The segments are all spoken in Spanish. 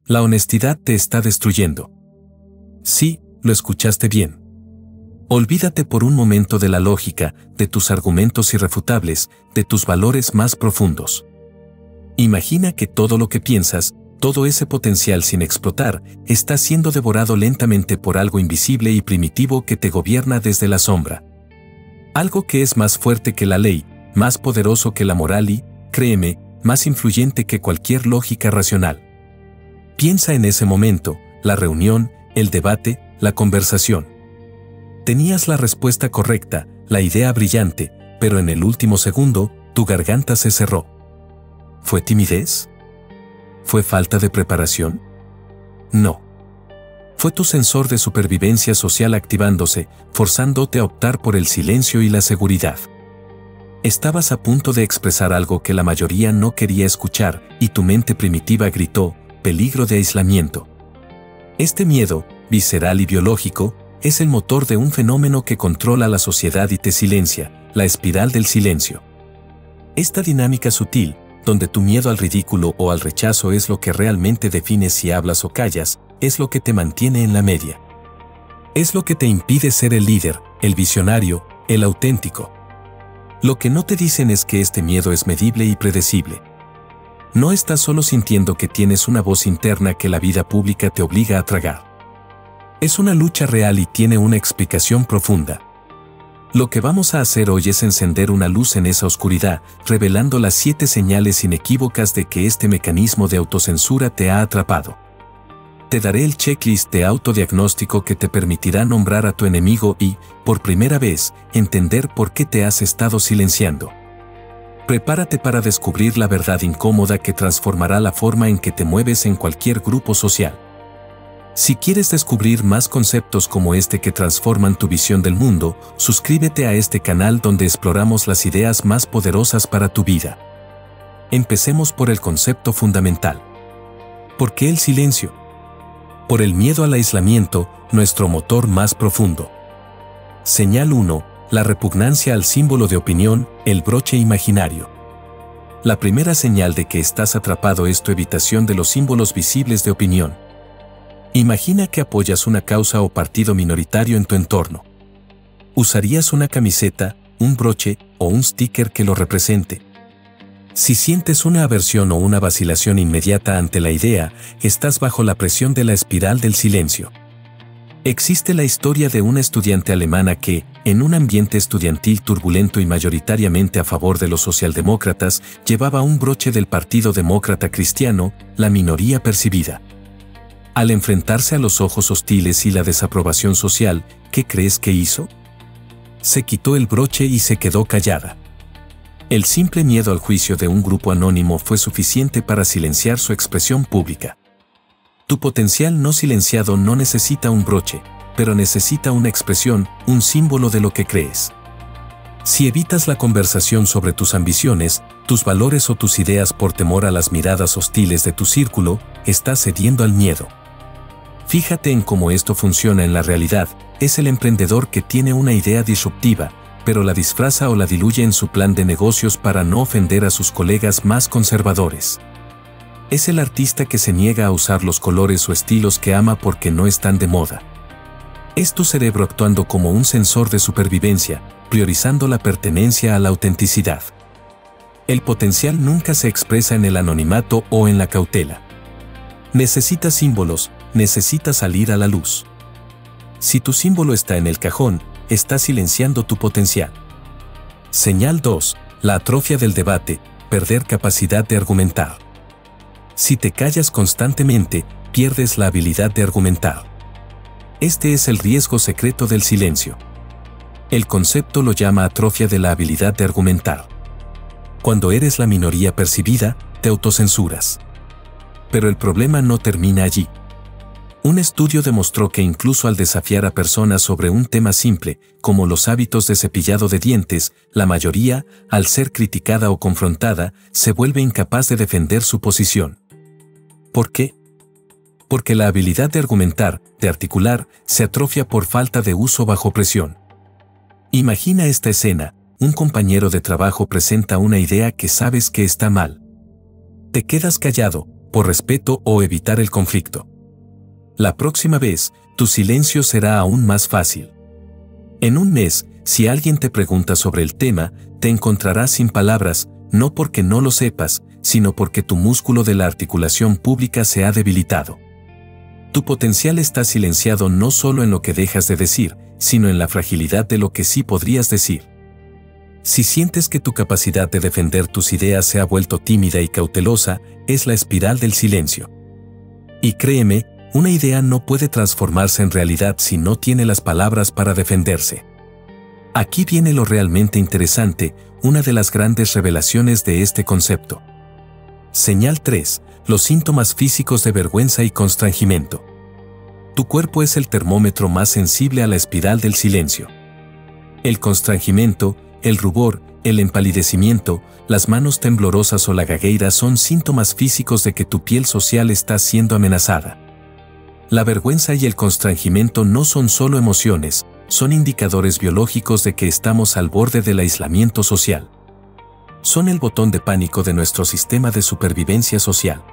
La honestidad te está destruyendo. Sí, lo escuchaste bien. Olvídate por un momento de la lógica, de tus argumentos irrefutables, de tus valores más profundos. Imagina que todo lo que piensas, todo ese potencial sin explotar, está siendo devorado lentamente por algo invisible y primitivo que te gobierna desde la sombra. Algo que es más fuerte que la ley, más poderoso que la moral y, créeme, más influyente que cualquier lógica racional. Piensa en ese momento, la reunión, el debate, la conversación. Tenías la respuesta correcta, la idea brillante, pero en el último segundo, tu garganta se cerró. ¿Fue timidez? ¿Fue falta de preparación? No. Fue tu sensor de supervivencia social activándose, forzándote a optar por el silencio y la seguridad. Estabas a punto de expresar algo que la mayoría no quería escuchar, y tu mente primitiva gritó, peligro de aislamiento. Este miedo, visceral y biológico, es el motor de un fenómeno que controla la sociedad y te silencia, la espiral del silencio. Esta dinámica sutil, donde tu miedo al ridículo o al rechazo es lo que realmente define si hablas o callas, es lo que te mantiene en la media. Es lo que te impide ser el líder, el visionario, el auténtico. Lo que no te dicen es que este miedo es medible y predecible. No estás solo sintiendo que tienes una voz interna que la vida pública te obliga a tragar. Es una lucha real y tiene una explicación profunda. Lo que vamos a hacer hoy es encender una luz en esa oscuridad, revelando las 7 señales inequívocas de que este mecanismo de autocensura te ha atrapado. Te daré el checklist de autodiagnóstico que te permitirá nombrar a tu enemigo y, por primera vez, entender por qué te has estado silenciando. Prepárate para descubrir la verdad incómoda que transformará la forma en que te mueves en cualquier grupo social. Si quieres descubrir más conceptos como este que transforman tu visión del mundo, suscríbete a este canal donde exploramos las ideas más poderosas para tu vida. Empecemos por el concepto fundamental. ¿Por qué el silencio? Por el miedo al aislamiento, nuestro motor más profundo. Señal 1. La repugnancia al símbolo de opinión, el broche imaginario. La primera señal de que estás atrapado es tu evitación de los símbolos visibles de opinión. Imagina que apoyas una causa o partido minoritario en tu entorno. ¿Usarías una camiseta, un broche o un sticker que lo represente? Si sientes una aversión o una vacilación inmediata ante la idea, estás bajo la presión de la espiral del silencio. Existe la historia de una estudiante alemana que, en un ambiente estudiantil turbulento y mayoritariamente a favor de los socialdemócratas, llevaba un broche del Partido Demócrata Cristiano, la minoría percibida. Al enfrentarse a los ojos hostiles y la desaprobación social, ¿qué crees que hizo? Se quitó el broche y se quedó callada. El simple miedo al juicio de un grupo anónimo fue suficiente para silenciar su expresión pública. Tu potencial no silenciado no necesita un broche, pero necesita una expresión, un símbolo de lo que crees. Si evitas la conversación sobre tus ambiciones, tus valores o tus ideas por temor a las miradas hostiles de tu círculo, estás cediendo al miedo. Fíjate en cómo esto funciona en la realidad. Es el emprendedor que tiene una idea disruptiva, pero la disfraza o la diluye en su plan de negocios para no ofender a sus colegas más conservadores. Es el artista que se niega a usar los colores o estilos que ama porque no están de moda. Es tu cerebro actuando como un sensor de supervivencia, priorizando la pertenencia a la autenticidad. El potencial nunca se expresa en el anonimato o en la cautela. Necesita símbolos, necesita salir a la luz. Si tu símbolo está en el cajón, está silenciando tu potencial. Señal 2. La atrofia del debate, perder capacidad de argumentar. Si te callas constantemente, pierdes la habilidad de argumentar. Este es el riesgo secreto del silencio. El concepto lo llama atrofia de la habilidad de argumentar. Cuando eres la minoría percibida, te autocensuras. Pero el problema no termina allí. Un estudio demostró que incluso al desafiar a personas sobre un tema simple, como los hábitos de cepillado de dientes, la mayoría, al ser criticada o confrontada, se vuelve incapaz de defender su posición. ¿Por qué? Porque la habilidad de argumentar, de articular, se atrofia por falta de uso bajo presión. Imagina esta escena: un compañero de trabajo presenta una idea que sabes que está mal. Te quedas callado, por respeto o evitar el conflicto. La próxima vez, tu silencio será aún más fácil. En un mes, si alguien te pregunta sobre el tema, te encontrarás sin palabras, no porque no lo sepas, sino porque tu músculo de la articulación pública se ha debilitado. Tu potencial está silenciado no solo en lo que dejas de decir, sino en la fragilidad de lo que sí podrías decir. Si sientes que tu capacidad de defender tus ideas se ha vuelto tímida y cautelosa, es la espiral del silencio. Y créeme, una idea no puede transformarse en realidad si no tiene las palabras para defenderse. Aquí viene lo realmente interesante, una de las grandes revelaciones de este concepto. Señal 3. Los síntomas físicos de vergüenza y constrangimiento. Tu cuerpo es el termómetro más sensible a la espiral del silencio. El constrangimiento, el rubor, el empalidecimiento, las manos temblorosas o la gagueira son síntomas físicos de que tu piel social está siendo amenazada. La vergüenza y el constrangimiento no son solo emociones, son indicadores biológicos de que estamos al borde del aislamiento social. Son el botón de pánico de nuestro sistema de supervivencia social.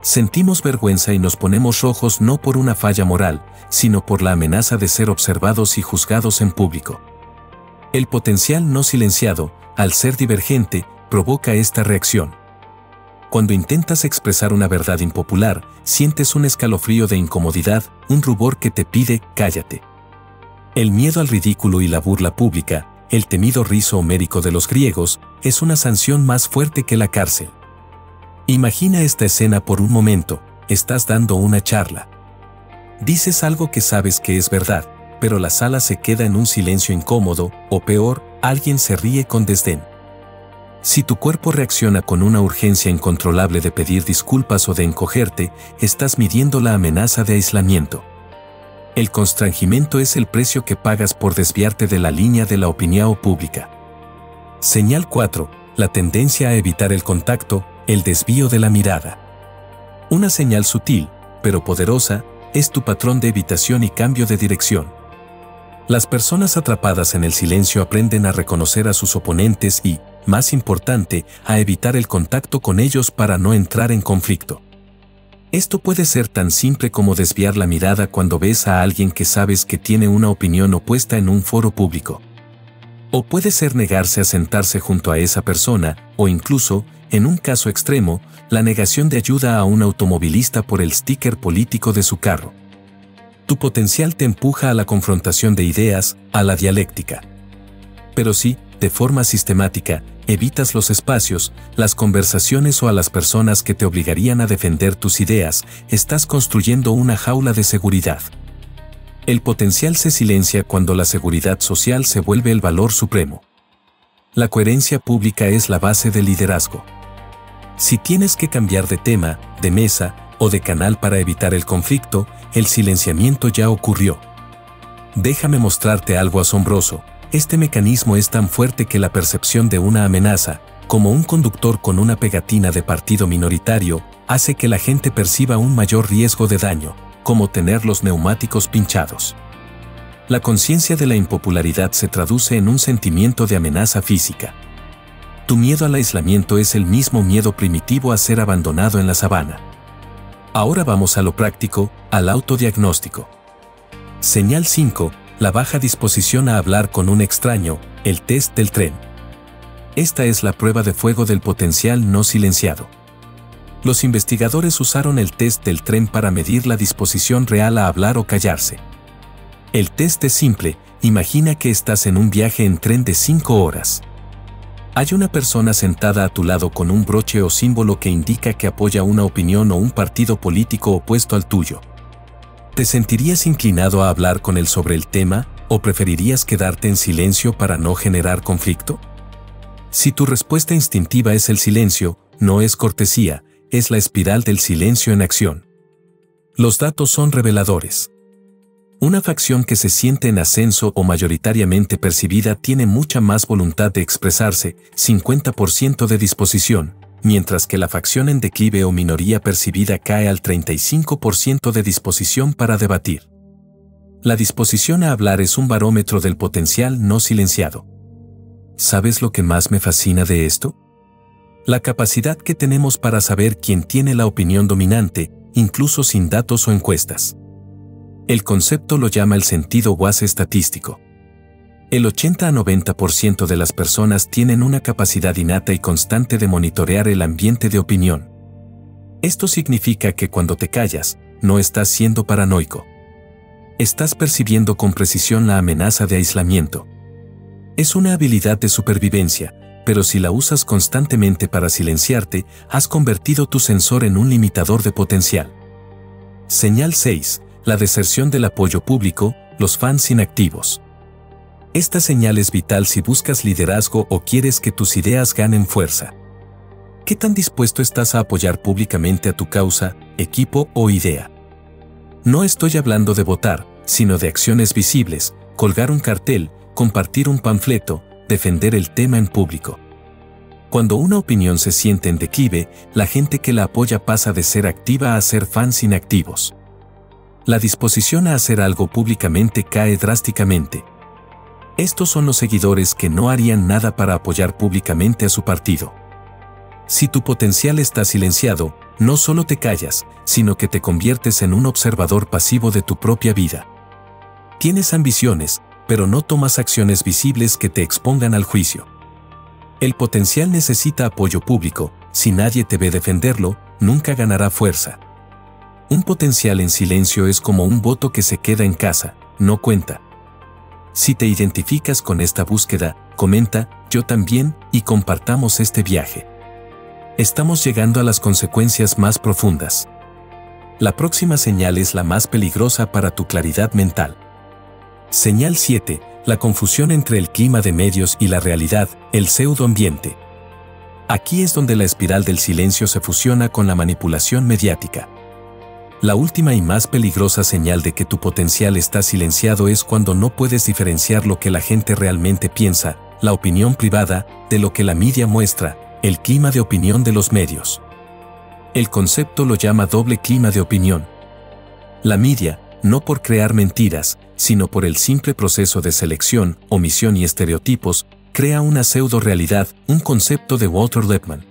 Sentimos vergüenza y nos ponemos rojos no por una falla moral, sino por la amenaza de ser observados y juzgados en público. El potencial no silenciado, al ser divergente, provoca esta reacción. Cuando intentas expresar una verdad impopular, sientes un escalofrío de incomodidad, un rubor que te pide, cállate. El miedo al ridículo y la burla pública, el temido rizo homérico de los griegos, es una sanción más fuerte que la cárcel. Imagina esta escena por un momento, estás dando una charla. Dices algo que sabes que es verdad, pero la sala se queda en un silencio incómodo, o peor, alguien se ríe con desdén. Si tu cuerpo reacciona con una urgencia incontrolable de pedir disculpas o de encogerte, estás midiendo la amenaza de aislamiento. El constrangimiento es el precio que pagas por desviarte de la línea de la opinión pública. Señal 4. La tendencia a evitar el contacto, el desvío de la mirada. Una señal sutil, pero poderosa, es tu patrón de evitación y cambio de dirección. Las personas atrapadas en el silencio aprenden a reconocer a sus oponentes y, más importante, a evitar el contacto con ellos para no entrar en conflicto. Esto puede ser tan simple como desviar la mirada cuando ves a alguien que sabes que tiene una opinión opuesta en un foro público. O puede ser negarse a sentarse junto a esa persona, o incluso, en un caso extremo, la negación de ayuda a un automovilista por el sticker político de su carro. Tu potencial te empuja a la confrontación de ideas, a la dialéctica. Pero si, de forma sistemática, evitas los espacios, las conversaciones o a las personas que te obligarían a defender tus ideas, estás construyendo una jaula de seguridad. El potencial se silencia cuando la seguridad social se vuelve el valor supremo. La coherencia pública es la base del liderazgo. Si tienes que cambiar de tema, de mesa o de canal para evitar el conflicto, el silenciamiento ya ocurrió. Déjame mostrarte algo asombroso. Este mecanismo es tan fuerte que la percepción de una amenaza, como un conductor con una pegatina de partido minoritario, hace que la gente perciba un mayor riesgo de daño, como tener los neumáticos pinchados. La conciencia de la impopularidad se traduce en un sentimiento de amenaza física. Tu miedo al aislamiento es el mismo miedo primitivo a ser abandonado en la sabana. Ahora vamos a lo práctico, al autodiagnóstico. Señal 5. La baja disposición a hablar con un extraño, el test del tren. Esta es la prueba de fuego del potencial no silenciado. Los investigadores usaron el test del tren para medir la disposición real a hablar o callarse. El test es simple, imagina que estás en un viaje en tren de 5 horas. Hay una persona sentada a tu lado con un broche o símbolo que indica que apoya una opinión o un partido político opuesto al tuyo. ¿Te sentirías inclinado a hablar con él sobre el tema, o preferirías quedarte en silencio para no generar conflicto? Si tu respuesta instintiva es el silencio, no es cortesía, es la espiral del silencio en acción. Los datos son reveladores. Una facción que se siente en ascenso o mayoritariamente percibida tiene mucha más voluntad de expresarse, 50% de disposición, mientras que la facción en declive o minoría percibida cae al 35% de disposición para debatir. La disposición a hablar es un barómetro del potencial no silenciado. ¿Sabes lo que más me fascina de esto? La capacidad que tenemos para saber quién tiene la opinión dominante, incluso sin datos o encuestas. El concepto lo llama el sentido WAS estadístico. El 80 a 90% de las personas tienen una capacidad innata y constante de monitorear el ambiente de opinión. Esto significa que cuando te callas, no estás siendo paranoico. Estás percibiendo con precisión la amenaza de aislamiento. Es una habilidad de supervivencia, pero si la usas constantemente para silenciarte, has convertido tu sensor en un limitador de potencial. Señal 6. La deserción del apoyo público, los fans inactivos. Esta señal es vital si buscas liderazgo o quieres que tus ideas ganen fuerza. ¿Qué tan dispuesto estás a apoyar públicamente a tu causa, equipo o idea? No estoy hablando de votar, sino de acciones visibles, colgar un cartel, compartir un panfleto, defender el tema en público. Cuando una opinión se siente en declive, la gente que la apoya pasa de ser activa a ser fans inactivos. La disposición a hacer algo públicamente cae drásticamente. Estos son los seguidores que no harían nada para apoyar públicamente a su partido. Si tu potencial está silenciado, no solo te callas, sino que te conviertes en un observador pasivo de tu propia vida. Tienes ambiciones, pero no tomas acciones visibles que te expongan al juicio. El potencial necesita apoyo público, si nadie te ve defenderlo, nunca ganará fuerza. Un potencial en silencio es como un voto que se queda en casa, no cuenta. Si te identificas con esta búsqueda, comenta, yo también, y compartamos este viaje. Estamos llegando a las consecuencias más profundas. La próxima señal es la más peligrosa para tu claridad mental. Señal 7. La confusión entre el clima de medios y la realidad, el pseudoambiente. Aquí es donde la espiral del silencio se fusiona con la manipulación mediática. La última y más peligrosa señal de que tu potencial está silenciado es cuando no puedes diferenciar lo que la gente realmente piensa, la opinión privada, de lo que la media muestra, el clima de opinión de los medios. El concepto lo llama doble clima de opinión. La media, no por crear mentiras, sino por el simple proceso de selección, omisión y estereotipos, crea una pseudo-realidad, un concepto de Walter Lippmann.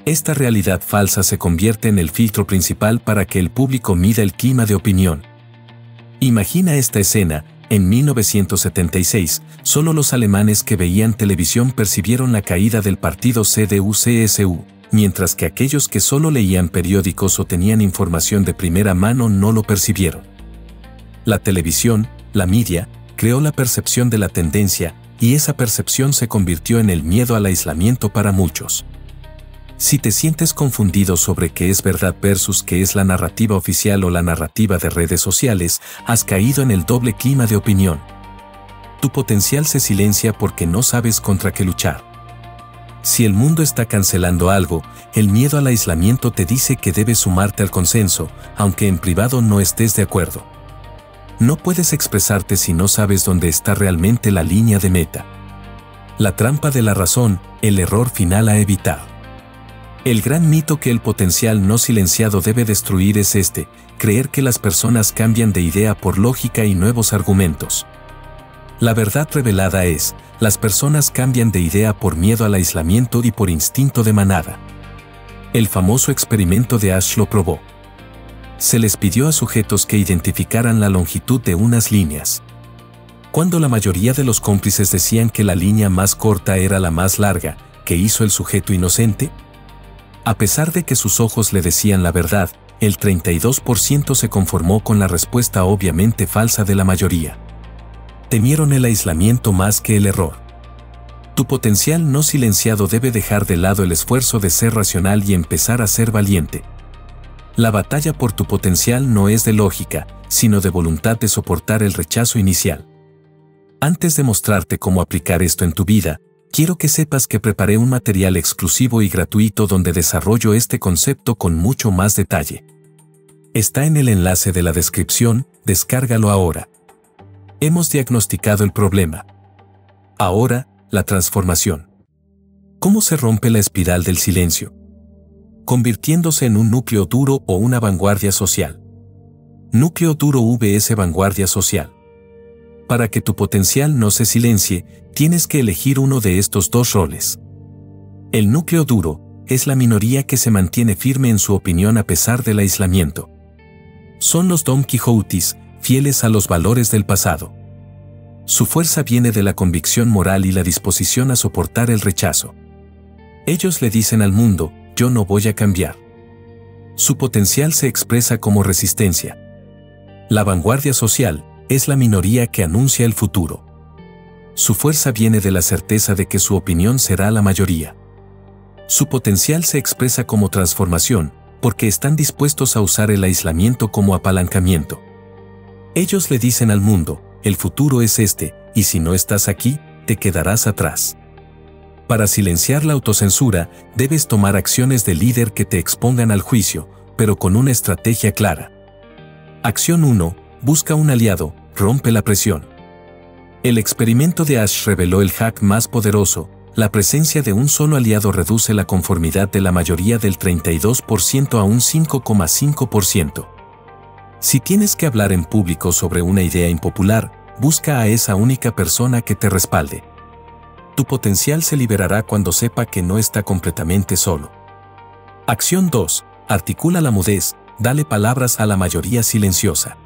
Esta realidad falsa se convierte en el filtro principal para que el público mida el clima de opinión. Imagina esta escena: en 1976, solo los alemanes que veían televisión percibieron la caída del partido CDU-CSU, mientras que aquellos que solo leían periódicos o tenían información de primera mano no lo percibieron. La televisión, la media, creó la percepción de la tendencia, y esa percepción se convirtió en el miedo al aislamiento para muchos. Si te sientes confundido sobre qué es verdad versus qué es la narrativa oficial o la narrativa de redes sociales, has caído en el doble clima de opinión. Tu potencial se silencia porque no sabes contra qué luchar. Si el mundo está cancelando algo, el miedo al aislamiento te dice que debes sumarte al consenso, aunque en privado no estés de acuerdo. No puedes expresarte si no sabes dónde está realmente la línea de meta. La trampa de la razón, el error final a evitar. El gran mito que el potencial no silenciado debe destruir es este: creer que las personas cambian de idea por lógica y nuevos argumentos. La verdad revelada es: las personas cambian de idea por miedo al aislamiento y por instinto de manada. El famoso experimento de Asch lo probó. Se les pidió a sujetos que identificaran la longitud de unas líneas. Cuando la mayoría de los cómplices decían que la línea más corta era la más larga, ¿qué hizo el sujeto inocente? A pesar de que sus ojos le decían la verdad, el 32% se conformó con la respuesta obviamente falsa de la mayoría. Temieron el aislamiento más que el error. Tu potencial no silenciado debe dejar de lado el esfuerzo de ser racional y empezar a ser valiente. La batalla por tu potencial no es de lógica, sino de voluntad de soportar el rechazo inicial. Antes de mostrarte cómo aplicar esto en tu vida, quiero que sepas que preparé un material exclusivo y gratuito donde desarrollo este concepto con mucho más detalle. Está en el enlace de la descripción, descárgalo ahora. Hemos diagnosticado el problema. Ahora, la transformación. ¿Cómo se rompe la espiral del silencio? Convirtiéndose en un núcleo duro o una vanguardia social. Núcleo duro vs vanguardia social. Para que tu potencial no se silencie, tienes que elegir uno de estos dos roles. El núcleo duro, es la minoría que se mantiene firme en su opinión a pesar del aislamiento. Son los Don Quijotes, fieles a los valores del pasado. Su fuerza viene de la convicción moral y la disposición a soportar el rechazo. Ellos le dicen al mundo, yo no voy a cambiar. Su potencial se expresa como resistencia. La vanguardia social es la minoría que anuncia el futuro. Su fuerza viene de la certeza de que su opinión será la mayoría. Su potencial se expresa como transformación, porque están dispuestos a usar el aislamiento como apalancamiento. Ellos le dicen al mundo, el futuro es este, y si no estás aquí, te quedarás atrás. Para silenciar la autocensura, debes tomar acciones de líder que te expongan al juicio, pero con una estrategia clara. Acción 1. Busca un aliado, rompe la presión. El experimento de Asch reveló el hack más poderoso. La presencia de un solo aliado reduce la conformidad de la mayoría del 32% a un 5,5%. Si tienes que hablar en público sobre una idea impopular, busca a esa única persona que te respalde. Tu potencial se liberará cuando sepa que no está completamente solo. Acción 2. Articula la mudez, dale palabras a la mayoría silenciosa.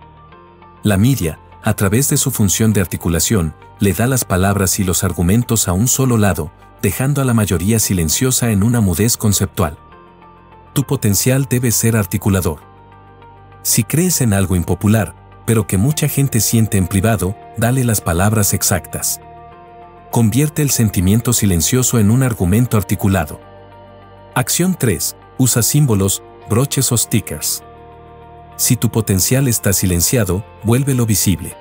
La media, a través de su función de articulación, le da las palabras y los argumentos a un solo lado, dejando a la mayoría silenciosa en una mudez conceptual. Tu potencial debe ser articulador. Si crees en algo impopular, pero que mucha gente siente en privado, dale las palabras exactas. Convierte el sentimiento silencioso en un argumento articulado. Acción 3. Usa símbolos, broches o stickers. Si tu potencial está silenciado, vuélvelo visible.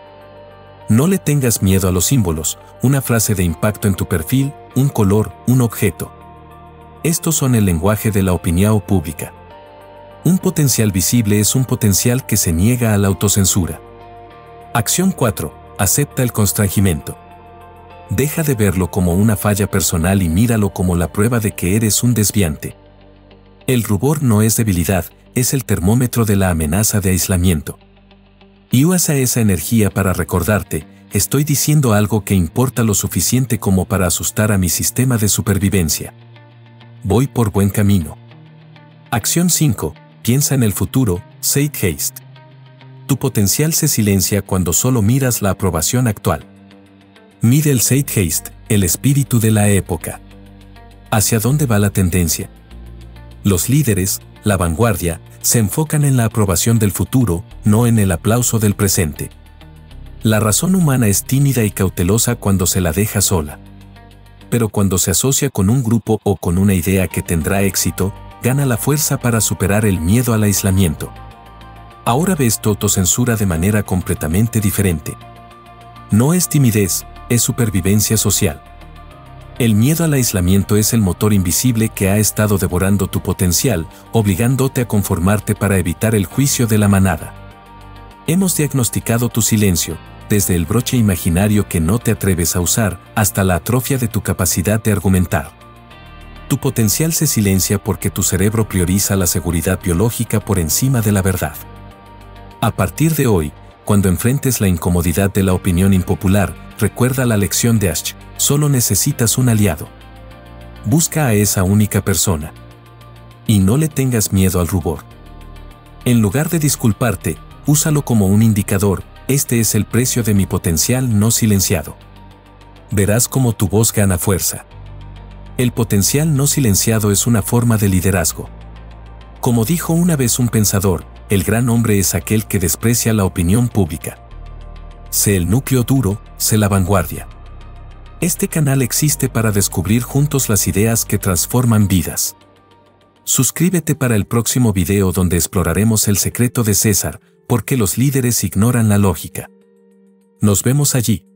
No le tengas miedo a los símbolos, una frase de impacto en tu perfil, un color, un objeto. Estos son el lenguaje de la opinión pública. Un potencial visible es un potencial que se niega a la autocensura. Acción 4. Acepta el constrangimiento. Deja de verlo como una falla personal y míralo como la prueba de que eres un desviante. El rubor no es debilidad, es el termómetro de la amenaza de aislamiento. Y usa esa energía para recordarte, estoy diciendo algo que importa lo suficiente como para asustar a mi sistema de supervivencia. Voy por buen camino. Acción 5. Piensa en el futuro, zeitgeist. Tu potencial se silencia cuando solo miras la aprobación actual. Mide el zeitgeist, el espíritu de la época. ¿Hacia dónde va la tendencia? Los líderes, la vanguardia, se enfocan en la aprobación del futuro, no en el aplauso del presente. La razón humana es tímida y cautelosa cuando se la deja sola. Pero cuando se asocia con un grupo o con una idea que tendrá éxito, gana la fuerza para superar el miedo al aislamiento. Ahora ves tu autocensura de manera completamente diferente. No es timidez, es supervivencia social. El miedo al aislamiento es el motor invisible que ha estado devorando tu potencial, obligándote a conformarte para evitar el juicio de la manada. Hemos diagnosticado tu silencio, desde el broche imaginario que no te atreves a usar, hasta la atrofia de tu capacidad de argumentar. Tu potencial se silencia porque tu cerebro prioriza la seguridad biológica por encima de la verdad. A partir de hoy, cuando enfrentes la incomodidad de la opinión impopular, recuerda la lección de Asch, solo necesitas un aliado. Busca a esa única persona. Y no le tengas miedo al rubor. En lugar de disculparte, úsalo como un indicador, este es el precio de mi potencial no silenciado. Verás cómo tu voz gana fuerza. El potencial no silenciado es una forma de liderazgo. Como dijo una vez un pensador, el gran hombre es aquel que desprecia la opinión pública. Sé el núcleo duro, sé la vanguardia. Este canal existe para descubrir juntos las ideas que transforman vidas. Suscríbete para el próximo video donde exploraremos el secreto de César, por qué los líderes ignoran la lógica. Nos vemos allí.